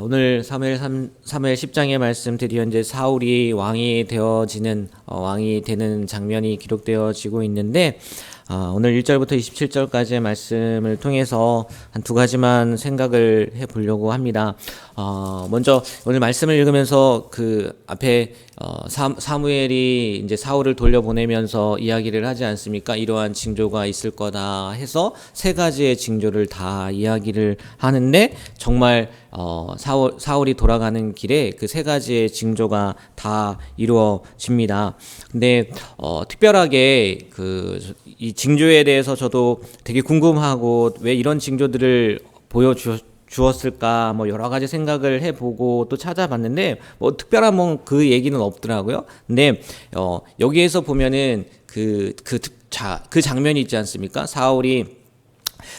오늘 사무엘 10장의 말씀, 드디어 이제 사울이 왕이 되어지는 왕이 되는 장면이 기록되어지고 있는데, 오늘 1절부터 27절까지의 말씀을 통해서 한 두 가지만 생각을 해 보려고 합니다. 먼저 오늘 말씀을 읽으면서 그 앞에 사무엘이 이제 사울을 돌려보내면서 이야기를 하지 않습니까? 이러한 징조가 있을 거다 해서 세 가지의 징조를 다 이야기를 하는데, 정말 사울이 돌아가는 길에 그 세 가지의 징조가 다 이루어집니다. 근데 특별하게 이 징조에 대해서 저도 되게 궁금하고, 왜 이런 징조들을 보여주었을까 여러 가지 생각을 해보고 또 찾아봤는데 특별한 그 얘기는 없더라고요. 근데 여기에서 보면은 그 장면이 있지 않습니까? 사울이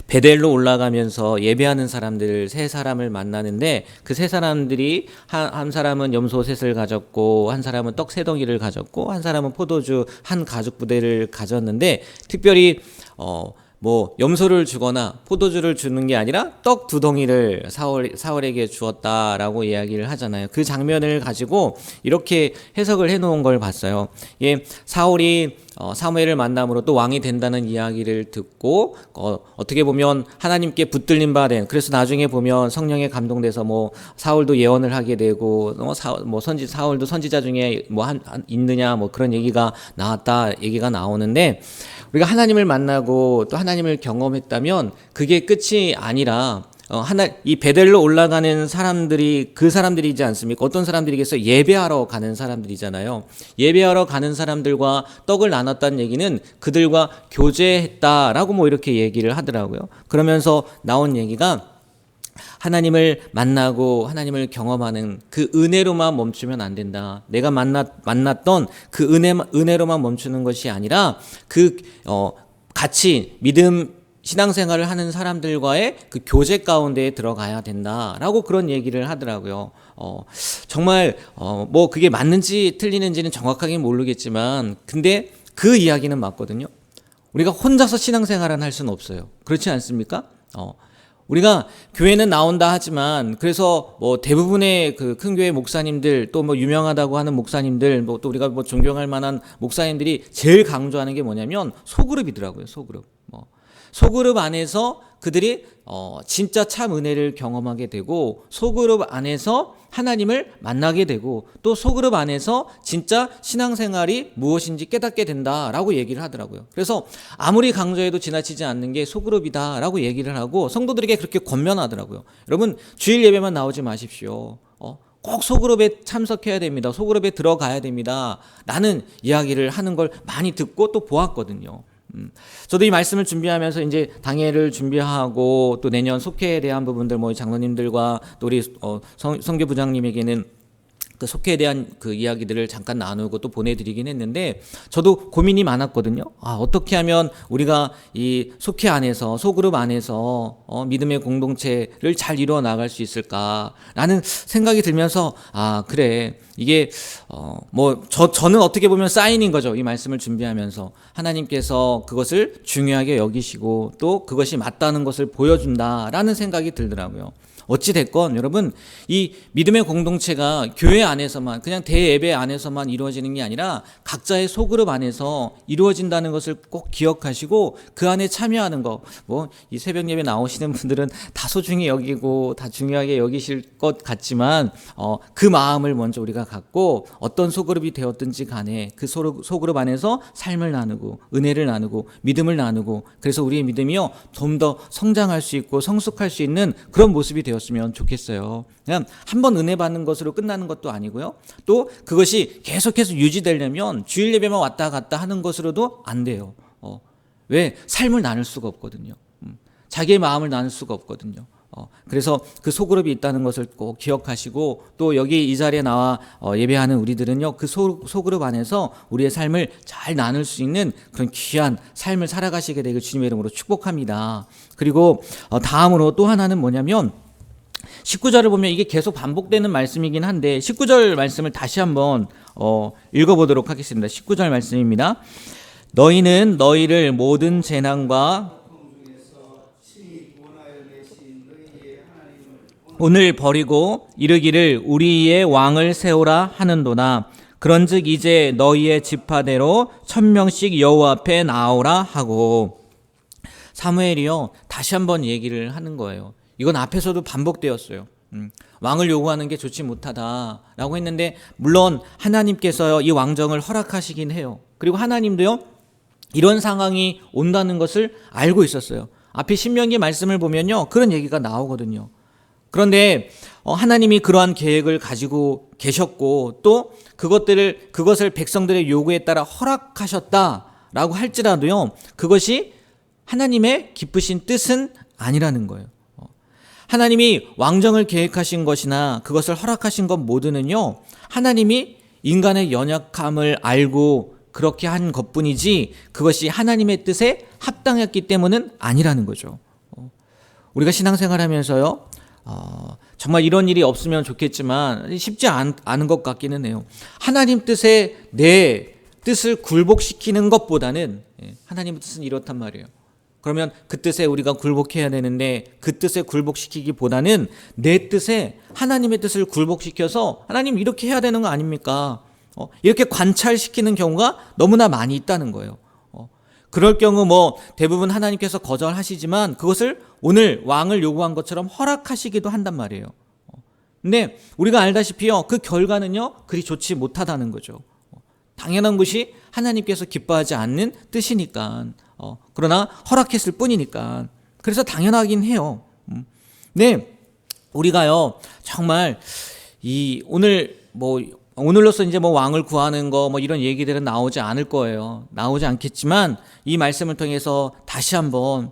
베델로 올라가면서 예배하는 사람들 세 사람을 만나는데, 그 세 사람들이 한 사람은 염소 셋을 가졌고, 한 사람은 떡 세 덩이를 가졌고, 한 사람은 포도주 한 가죽 부대를 가졌는데, 특별히 염소를 주거나 포도주를 주는 게 아니라 떡 두 덩이를 사울에게 주었다라고 이야기를 하잖아요. 그 장면을 가지고 이렇게 해석을 해놓은 걸 봤어요. 사울이 사무엘을 만남으로 또 왕이 된다는 이야기를 듣고, 어떻게 보면 하나님께 붙들린 바 된, 그래서 나중에 보면 성령에 감동돼서 사울도 예언을 하게 되고, 사울도 선지자 중에 있느냐 그런 얘기가 나오는데, 우리가 하나님을 만나고 또 하나님을 경험했다면 그게 끝이 아니라 이 베델로 올라가는 사람들이 그 사람들이지 않습니까? 어떤 사람들이겠어요? 예배하러 가는 사람들이잖아요. 예배하러 가는 사람들과 떡을 나눴다는 얘기는 그들과 교제했다라고 이렇게 얘기를 하더라고요. 그러면서 나온 얘기가, 하나님을 만나고 하나님을 경험하는 그 은혜로만 멈추면 안 된다. 내가 만났던 그 은혜로만 멈추는 것이 아니라 같이 신앙생활을 하는 사람들과의 그 교제 가운데에 들어가야 된다라고 그런 얘기를 하더라고요. 정말 그게 맞는지 틀리는지는 정확하게 모르겠지만, 근데 그 이야기는 맞거든요. 우리가 혼자서 신앙생활을 할 수는 없어요. 그렇지 않습니까? 우리가 교회는 나온다 하지만, 그래서 대부분의 그 큰 교회 목사님들, 또 유명하다고 하는 목사님들, 또 우리가 존경할 만한 목사님들이 제일 강조하는 게 뭐냐면 소그룹이더라고요. 소그룹 안에서 그들이 진짜 참 은혜를 경험하게 되고, 소그룹 안에서 하나님을 만나게 되고, 또 소그룹 안에서 진짜 신앙생활이 무엇인지 깨닫게 된다라고 얘기를 하더라고요. 그래서 아무리 강조해도 지나치지 않는 게 소그룹이다라고 얘기를 하고, 성도들에게 그렇게 권면하더라고요. 여러분, 주일 예배만 나오지 마십시오. 꼭 소그룹에 참석해야 됩니다. 소그룹에 들어가야 됩니다. 라는 이야기를 하는 걸 많이 듣고 또 보았거든요. 저도 이 말씀을 준비하면서 이제 당회를 준비하고, 또 내년 속회에 대한 부분들, 장로님들과 또 우리 선교 부장님에게는 그 속회에 대한 그 이야기들을 잠깐 나누고 또 보내드리긴 했는데, 저도 고민이 많았거든요. 어떻게 하면 우리가 이 속회 안에서, 소그룹 안에서 믿음의 공동체를 잘 이루어 나갈 수 있을까라는 생각이 들면서, 그래, 이게 저는 어떻게 보면 사인인 거죠. 이 말씀을 준비하면서 하나님께서 그것을 중요하게 여기시고 또 그것이 맞다는 것을 보여준다라는 생각이 들더라고요. 어찌 됐건 여러분, 이 믿음의 공동체가 교회 안에서만, 그냥 대예배 안에서만 이루어지는 게 아니라 각자의 소그룹 안에서 이루어진다는 것을 꼭 기억하시고, 그 안에 참여하는 거, 이 새벽 예배 나오시는 분들은 다 소중히 여기고 다 중요하게 여기실 것 같지만, 그 마음을 먼저 우리가 갖고 어떤 소그룹이 되었든지 간에 그 소그룹 안에서 삶을 나누고 은혜를 나누고 믿음을 나누고, 그래서 우리의 믿음이요 좀 더 성장할 수 있고 성숙할 수 있는 그런 모습이 되었으면 좋겠어요. 그냥 한번 은혜 받는 것으로 끝나는 것도 아니고요, 또 그것이 계속해서 유지되려면 주일 예배만 왔다 갔다 하는 것으로도 안 돼요. 왜? 삶을 나눌 수가 없거든요. 자기의 마음을 나눌 수가 없거든요. 그래서 그 소그룹이 있다는 것을 꼭 기억하시고, 또 여기 이 자리에 나와 예배하는 우리들은요, 그 소그룹 안에서 우리의 삶을 잘 나눌 수 있는 그런 귀한 삶을 살아가시게 되길 주님의 이름으로 축복합니다. 그리고 다음으로 또 하나는 뭐냐면, 19절을 보면 이게 계속 반복되는 말씀이긴 한데, 19절 말씀을 다시 한번 읽어보도록 하겠습니다. 19절 말씀입니다. 너희는 너희를 모든 재난과 오늘 버리고 이르기를 우리의 왕을 세우라 하는도나 그런즉 이제 너희의 지파대로 1000명씩 여호와 앞에 나오라 하고. 사무엘이요 다시 한번 얘기를 하는 거예요. 이건 앞에서도 반복되었어요. 왕을 요구하는 게 좋지 못하다라고 했는데, 물론 하나님께서요 이 왕정을 허락하시긴 해요. 그리고 하나님도요 이런 상황이 온다는 것을 알고 있었어요. 앞에 신명기 말씀을 보면요 그런 얘기가 나오거든요. 그런데 하나님이 그러한 계획을 가지고 계셨고, 또 그것을 백성들의 요구에 따라 허락하셨다라고 할지라도요 그것이 하나님의 기쁘신 뜻은 아니라는 거예요. 하나님이 왕정을 계획하신 것이나 그것을 허락하신 것 모두는요 하나님이 인간의 연약함을 알고 그렇게 한 것뿐이지 그것이 하나님의 뜻에 합당했기 때문은 아니라는 거죠. 우리가 신앙생활하면서요 정말 이런 일이 없으면 좋겠지만 쉽지 않은 것 같기는 해요. 하나님 뜻에 내 뜻을 굴복시키는 것보다는, 하나님의 뜻은 이렇단 말이에요. 그러면 그 뜻에 우리가 굴복해야 되는데, 그 뜻에 굴복시키기보다는 내 뜻에 하나님의 뜻을 굴복시켜서 하나님 이렇게 해야 되는 거 아닙니까? 이렇게 관찰시키는 경우가 너무나 많이 있다는 거예요. 그럴 경우 대부분 하나님께서 거절하시지만 그것을 오늘 왕을 요구한 것처럼 허락하시기도 한단 말이에요. 근데 우리가 알다시피요 그 결과는요 그리 좋지 못하다는 거죠. 당연한 것이 하나님께서 기뻐하지 않는 뜻이니까, 그러나 허락했을 뿐이니까 그래서 당연하긴 해요. 네, 우리가요 정말 오늘로서 이제 왕을 구하는 거 이런 얘기들은 나오지 않을 거예요. 나오지 않겠지만 이 말씀을 통해서 다시 한번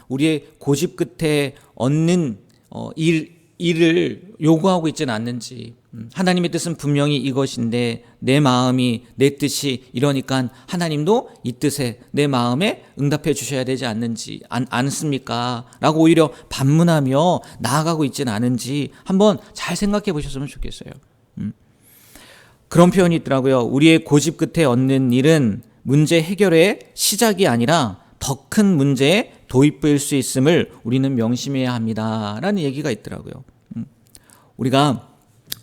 우리의 고집 끝에 얻는 일을 요구하고 있지는 않는지, 하나님의 뜻은 분명히 이것인데 내 마음이 내 뜻이 이러니까 하나님도 이 뜻에 내 마음에 응답해 주셔야 되지 않습니까? 라고 오히려 반문하며 나아가고 있지는 않은지 한번 잘 생각해 보셨으면 좋겠어요. 그런 표현이 있더라고요. 우리의 고집 끝에 얻는 일은 문제 해결의 시작이 아니라 더 큰 문제에 도입부일 수 있음을 우리는 명심해야 합니다 라는 얘기가 있더라고요. 우리가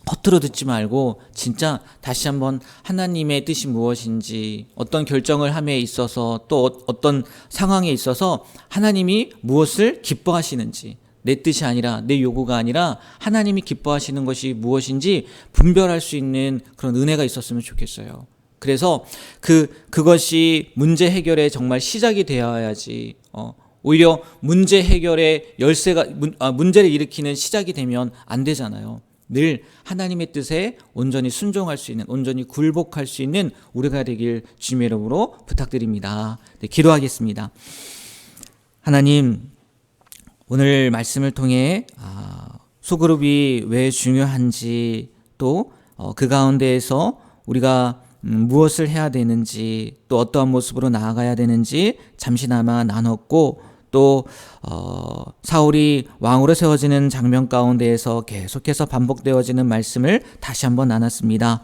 겉으로 듣지 말고 진짜 다시 한번 하나님의 뜻이 무엇인지, 어떤 결정을 함에 있어서 또 어떤 상황에 있어서 하나님이 무엇을 기뻐하시는지, 내 뜻이 아니라 내 요구가 아니라 하나님이 기뻐하시는 것이 무엇인지 분별할 수 있는 그런 은혜가 있었으면 좋겠어요. 그래서 그것이 문제 해결의 정말 시작이 되어야지, 오히려 문제 해결의 문제를 일으키는 시작이 되면 안 되잖아요. 늘 하나님의 뜻에 온전히 순종할 수 있는, 온전히 굴복할 수 있는 우리가 되길 주님의 이름으로 부탁드립니다. 네, 기도하겠습니다. 하나님, 오늘 말씀을 통해 소그룹이 왜 중요한지, 또 그 가운데에서 우리가 무엇을 해야 되는지, 또 어떠한 모습으로 나아가야 되는지 잠시나마 나눴고, 또 사울이 왕으로 세워지는 장면 가운데에서 계속해서 반복되어지는 말씀을 다시 한번 나눴습니다.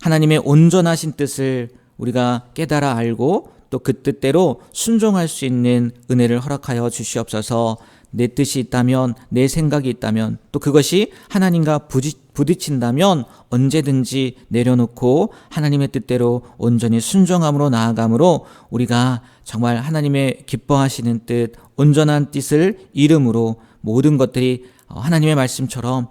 하나님의 온전하신 뜻을 우리가 깨달아 알고 또 그 뜻대로 순종할 수 있는 은혜를 허락하여 주시옵소서. 내 뜻이 있다면, 내 생각이 있다면, 또 그것이 하나님과 부딪힌다면 언제든지 내려놓고 하나님의 뜻대로 온전히 순종함으로 나아감으로 우리가 정말 하나님의 기뻐하시는 뜻, 온전한 뜻을 이름으로 모든 것들이 하나님의 말씀처럼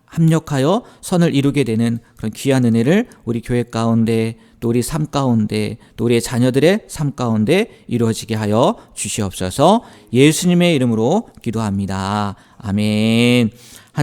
합력하여 선을 이루게 되는 그런 귀한 은혜를 우리 교회 가운데, 또 우리 삶 가운데, 또 우리의 자녀들의 삶 가운데 이루어지게 하여 주시옵소서. 예수님의 이름으로 기도합니다. 아멘.